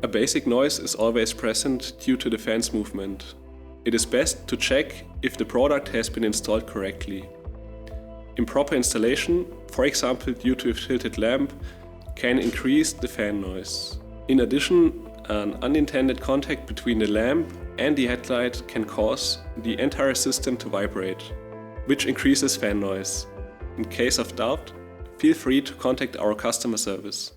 A basic noise is always present due to the fan's movement. It is best to check if the product has been installed correctly. Improper installation, for example due to a tilted lamp, can increase the fan noise. In addition, an unintended contact between the lamp and the headlight can cause the entire system to vibrate, which increases fan noise. In case of doubt, feel free to contact our customer service.